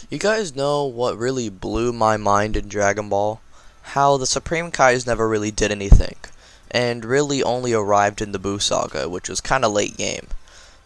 You guys know what really blew my mind in Dragon Ball? How the Supreme Kais never really did anything, and really only arrived in the Buu Saga, which was kinda late game.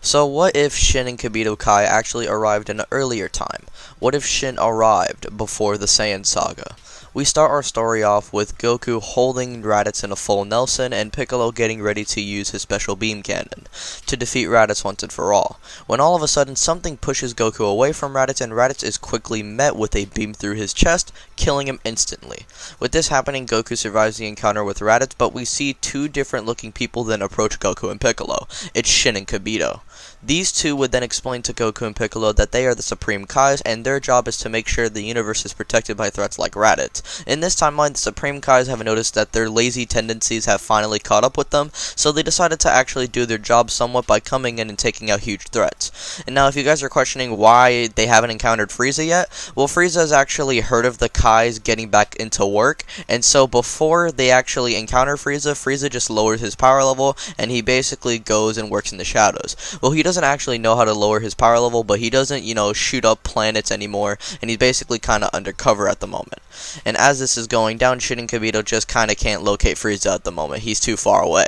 So what if Shin and Kibito Kai actually arrived in an earlier time? What if Shin arrived before the Saiyan Saga? We start our story off with Goku holding Raditz in a full Nelson and Piccolo getting ready to use his special beam cannon to defeat Raditz once and for all, when all of a sudden something pushes Goku away from Raditz and Raditz is quickly met with a beam through his chest, killing him instantly. With this happening, Goku survives the encounter with Raditz, but we see two different looking people then approach Goku and Piccolo. It's Shin and Kibito. These two would then explain to Goku and Piccolo that they are the Supreme Kais and their job is to make sure the universe is protected by threats like Raditz. In this timeline, the Supreme Kais have noticed that their lazy tendencies have finally caught up with them, so they decided to actually do their job somewhat by coming in and taking out huge threats. And now if you guys are questioning why they haven't encountered Frieza yet, well, Frieza has actually heard of the Kais getting back into work, and so before they actually encounter Frieza, Frieza just lowers his power level and he basically goes and works in the shadows. Well, he doesn't actually know how to lower his power level, but he doesn't, shoot up planets anymore, and he's basically kind of undercover at the moment. And as this is going down, Shin and Kibito just kind of can't locate Frieza at the moment. He's too far away.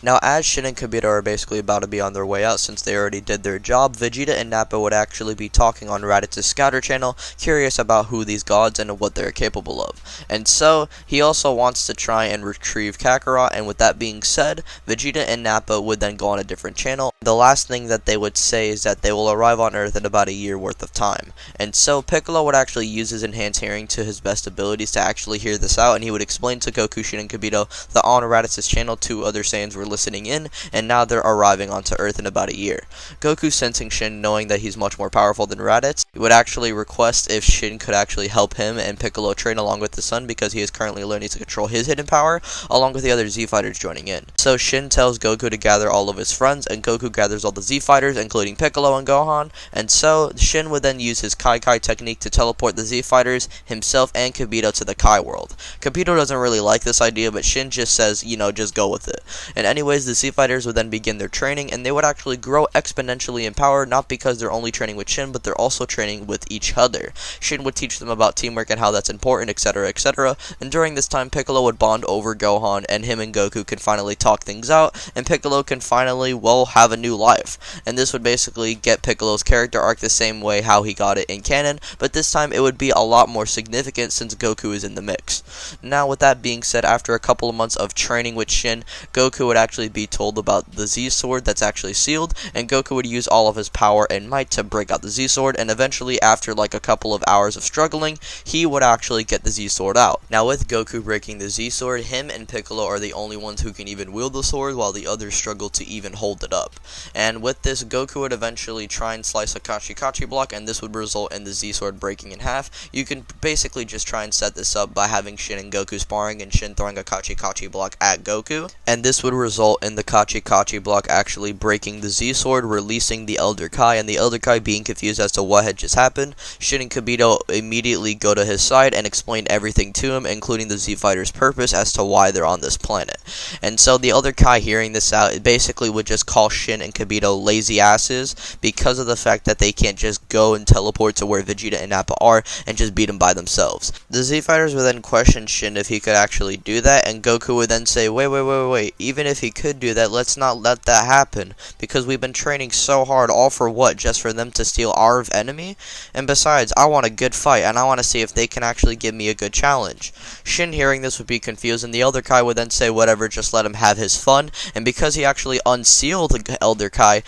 Now, as Shin and Kibito are basically about to be on their way out since they already did their job, Vegeta and Nappa would actually be talking on Raditz's Scouter channel, curious about who these gods and what they're capable of. And so, he also wants to try and retrieve Kakarot, and with that being said, Vegeta and Nappa would then go on a different channel. The last thing that they would say is that they will arrive on Earth in about a year worth of time. And so, Piccolo would actually use his enhanced hearing to his best abilities to actually hear this out, and he would explain to Goku, Shin, and Kibito that on Raditz's channel, two other Saiyans were listening in, and now they're arriving onto Earth in about a year. Goku, sensing Shin, knowing that he's much more powerful than Raditz, would actually request if Shin could actually help him and Piccolo train along with his son because he is currently learning to control his hidden power, along with the other Z fighters joining in. So Shin tells Goku to gather all of his friends, and Goku gathers all the Z fighters, including Piccolo and Gohan, and so Shin would then use his Kai Kai technique to teleport the Z fighters, himself, and Kibito to the Kai world. Kibito doesn't really like this idea, but Shin just says, just go with it. And anyways, the Z fighters would then begin their training, and they would actually grow exponentially in power, not because they're only training with Shin, but they're also training with each other. Shin would teach them about teamwork and how that's important, etc., etc., and during this time, Piccolo would bond over Gohan, and him and Goku can finally talk things out, and Piccolo can finally, have a new life. And this would basically get Piccolo's character arc the same way how he got it in canon, but this time it would be a lot more significant since Goku is in the mix. Now, with that being said, after a couple of months of training with Shin, Goku would actually be told about the Z-Sword that's actually sealed, and Goku would use all of his power and might to break out the Z-Sword, and eventually, after like a couple of hours of struggling, he would actually get the Z-Sword out. Now, with Goku breaking the Z-Sword, him and Piccolo are the only ones who can even wield the sword, while the others struggle to even hold it up. And with this, Goku would eventually try and slice a Kachi block, and this would result in the Z-Sword breaking in half. You can basically just try and set this up by having Shin and Goku sparring, and Shin throwing a Kachi block at Goku, and this would result in the Kachi block actually breaking the Z-Sword, releasing the Elder Kai, and the Elder Kai being confused as to what had just happened. Shin and Kibito immediately go to his side and explain everything to him, including the Z-Fighters' purpose as to why they're on this planet. And so the Elder Kai, hearing this out, it basically would just call Shin and Kibito lazy asses because of the fact that they can't just go and teleport to where Vegeta and Nappa are and just beat them by themselves. The Z-Fighters would then question Shin if he could actually do that, and Goku would then say, wait, even if he could do that, let's not let that happen, because we've been training so hard, all for what, just for them to steal our enemy? And besides, I want a good fight, and I want to see if they can actually give me a good challenge. Shin, hearing this, would be confused, and the Elder Kai would then say, whatever, just let him have his fun, and because he actually unsealed the Elder Kai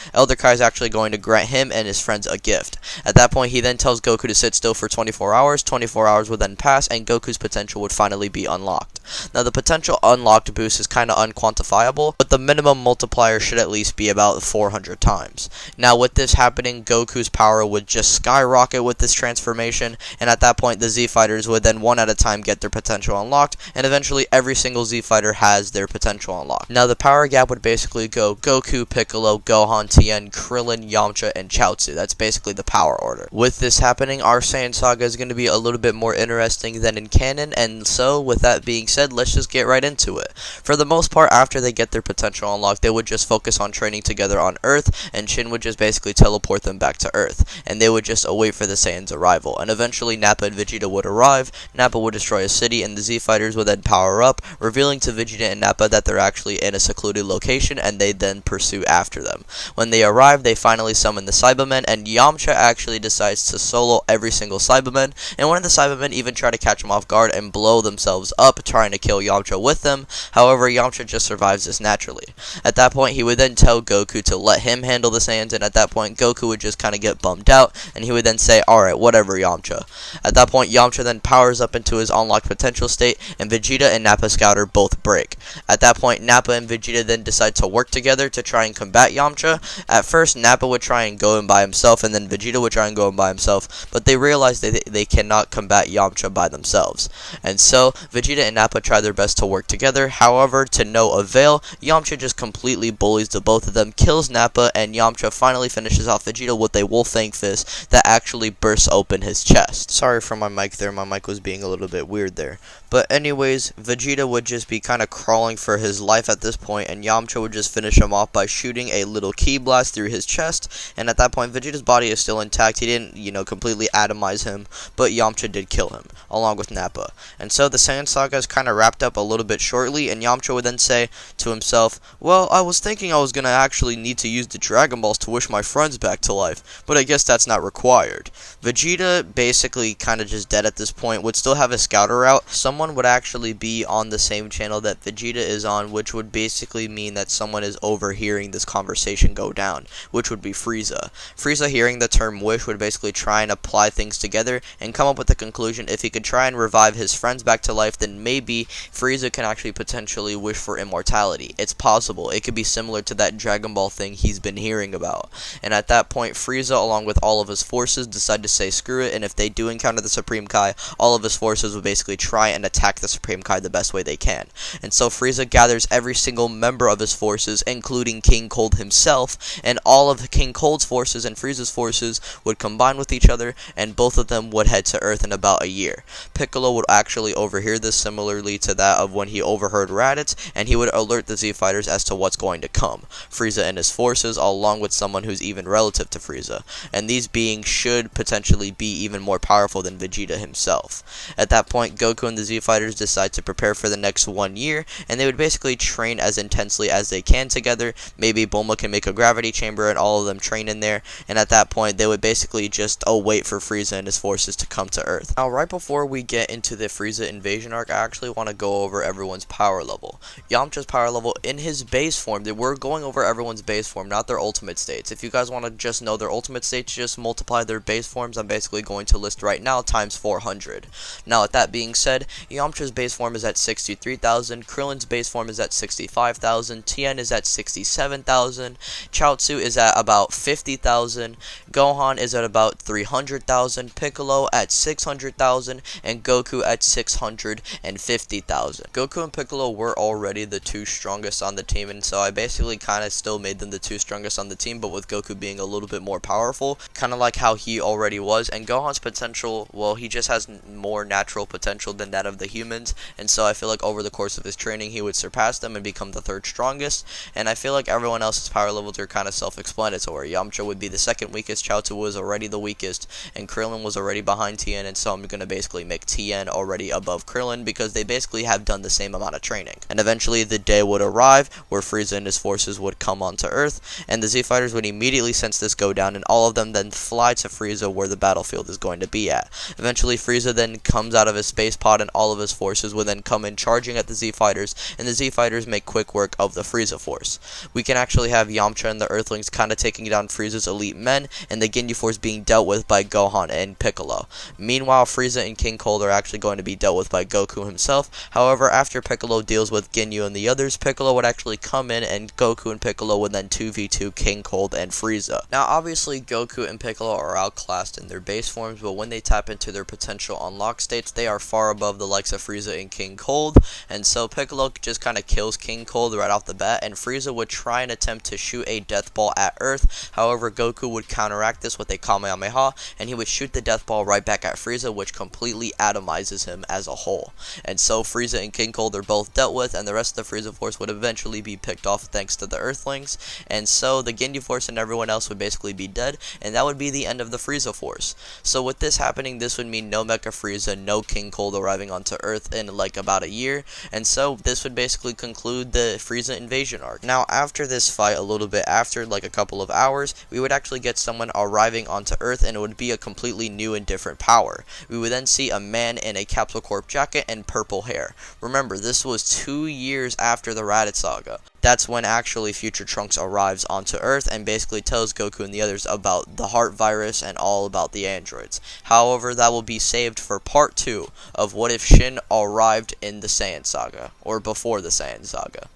is actually going to grant him and his friends a gift. At that point, he then tells Goku to sit still for 24 hours, 24 hours would then pass, and Goku's potential would finally be unlocked. Now, the potential unlocked boost is kind of unquantifiable, but the minimum multiplier should at least be about 400 times. Now, with this happening, Goku's power would just skyrocket with this transformation, and at that point, the Z-Fighters would then one at a time get their potential unlocked, and eventually every single Z-Fighter has their potential unlocked. Now, the power gap would basically go Goku, Piccolo, Gohan, Tien, Krillin, Yamcha, and Chaozu. That's basically the power order. With this happening, our Saiyan Saga is going to be a little bit more interesting than in canon, and so, with that being said, let's just get right into it. For the most part, after they get their potential unlocked, they would just focus on training together on Earth, and Shin would just basically teleport them back to Earth, and they would just just await for the Saiyans' arrival, and eventually Nappa and Vegeta would arrive. Nappa would destroy a city, and the Z Fighters would then power up, revealing to Vegeta and Nappa that they're actually in a secluded location, and they then pursue after them. When they arrive, they finally summon the Cybermen, and Yamcha actually decides to solo every single Cyberman, and one of the Cybermen even try to catch him off guard and blow themselves up, trying to kill Yamcha with them. However, Yamcha just survives this naturally. At that point, he would then tell Goku to let him handle the Saiyans, and at that point, Goku would just kind of get bummed out, and he would then say, "Alright, whatever, Yamcha." At that point, Yamcha then powers up into his unlocked potential state, and Vegeta and Nappa Scouter both break. At that point, Nappa and Vegeta then decide to work together to try and combat Yamcha. At first, Nappa would try and go in by himself, and then Vegeta would try and go in by himself, but they realize that they cannot combat Yamcha by themselves. And so, Vegeta and Nappa try their best to work together. However, to no avail, Yamcha just completely bullies the both of them, kills Nappa, and Yamcha finally finishes off Vegeta with a Wolfang fist that actually bursts open his chest. Sorry for my mic there, my mic was being a little bit weird there. But anyways, Vegeta would just be kind of crawling for his life at this point, and Yamcha would just finish him off by shooting a little ki blast through his chest. And at that point, Vegeta's body is still intact. He didn't, completely atomize him, but Yamcha did kill him, along with Nappa. And so the Saiyan saga is kind of wrapped up a little bit shortly, and Yamcha would then say to himself, "Well, I was thinking I was going to actually need to use the Dragon Balls to wish my friends back to life, but I guess that's not required." Vegeta, basically kind of just dead at this point, would still have a scouter out. Someone would actually be on the same channel that Vegeta is on, which would basically mean that someone is overhearing this conversation go down, which would be Frieza. Frieza, hearing the term wish, would basically try and apply things together and come up with the conclusion if he could try and revive his friends back to life, then maybe Frieza can actually potentially wish for immortality. It's possible. It could be similar to that Dragon Ball thing he's been hearing about. And at that point, Frieza, along with all of his forces, decide to say screw it, and if they do encounter the Supreme Kai, all of his forces would basically try and attack the Supreme Kai the best way they can. And so Frieza gathers every single member of his forces, including King Cold himself, and all of King Cold's forces and Frieza's forces would combine with each other, and both of them would head to Earth in about a year. Piccolo would actually overhear this, similarly to that of when he overheard Raditz, and he would alert the Z Fighters as to what's going to come. Frieza and his forces, along with someone who's even relative to Frieza, and these beings should potentially be even more powerful than Vegeta himself. At that point, Goku and the Z Fighters decide to prepare for the next 1 year, and they would basically train as intensely as they can together. Maybe Bulma can make a gravity chamber and all of them train in there, and at that point they would basically just wait for Frieza and his forces to come to Earth. Now, right before we get into the Frieza invasion arc, I actually want to go over everyone's power level. Yamcha's power level in his base form, we're going over everyone's base form, not their ultimate states. If you guys want to just know their ultimate states, just multiply their base forms. I'm basically going to list right now times 400. Now, with that being said, Yamcha's base form is at 63,000, Krillin's base form is at 65,000, Tien is at 67,000, Chaozu is at about 50,000, Gohan is at about 300,000, Piccolo at 600,000, and Goku at 650,000. Goku and Piccolo were already the two strongest on the team, and so I basically kind of still made them the two strongest on the team, but with Goku being a little bit more powerful, kind of like how he already was. And Gohan's potential, well, he just has more natural potential than that of the humans, and so I feel like over the course of his training he would surpass them and become the third strongest. And I feel like everyone else's power levels are kind of self-explanatory. Yamcha would be the second weakest, Chaozu was already the weakest, and Krillin was already behind Tien, and so I'm going to basically make Tien already above Krillin because they basically have done the same amount of training. And eventually the day would arrive where Frieza and his forces would come onto Earth, and the Z Fighters would immediately sense this go down, and all of them then fly to Frieza where the battlefield is going to be at. Eventually Frieza then comes out of his space pod, and all of his forces would then come in charging at the Z Fighters, and the Z Fighters make quick work of the Frieza force. We can actually have Yamcha and the Earthlings kind of taking down Frieza's elite men, and the Ginyu force being dealt with by Gohan and Piccolo. Meanwhile, Frieza and King Cold are actually going to be dealt with by Goku himself. However, after Piccolo deals with Ginyu and the others, Piccolo would actually come in, and Goku and Piccolo would then 2v2 King Cold and Frieza. Now, obviously, Goku and Piccolo are outclassed in their base forms, but when they tap into their potential unlock states, they are far above the likes of Frieza and King Cold, and so Piccolo just kind of kills King Cold right off the bat, and Frieza would try and attempt to shoot a death ball at Earth. However, Goku would counteract this with a Kamehameha, and he would shoot the death ball right back at Frieza, which completely atomizes him as a whole. And so Frieza and King Cold are both dealt with, and the rest of the Frieza force would eventually be picked off thanks to the Earthlings, and so the Ginyu force and everyone else would basically be dead, and that would be the the end of the Frieza Force. So with this happening, this would mean no Mecha Frieza, no King Cold arriving onto Earth in like about a year, and so this would basically conclude the Frieza invasion arc. Now after this fight, a little bit after, like a couple of hours, we would actually get someone arriving onto Earth, and it would be a completely new and different power. We would then see a man in a Capsule Corp jacket and purple hair. Remember, this was 2 years after the Raditz saga. That's when actually Future Trunks arrives onto Earth and basically tells Goku and the others about the heart virus and all about the androids. However, that will be saved for part 2 of what if Shin arrived in the Saiyan saga, or before the Saiyan saga.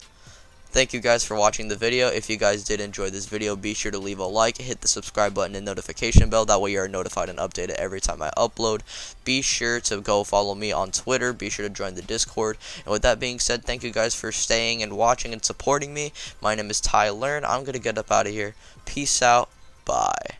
Thank you guys for watching the video. If you guys did enjoy this video, be sure to leave a like, hit the subscribe button and notification bell. That way you are notified and updated every time I upload. Be sure to go follow me on Twitter. Be sure to join the Discord. And with that being said, thank you guys for staying and watching and supporting me. My name is Ty Learn. I'm going to get up out of here. Peace out. Bye.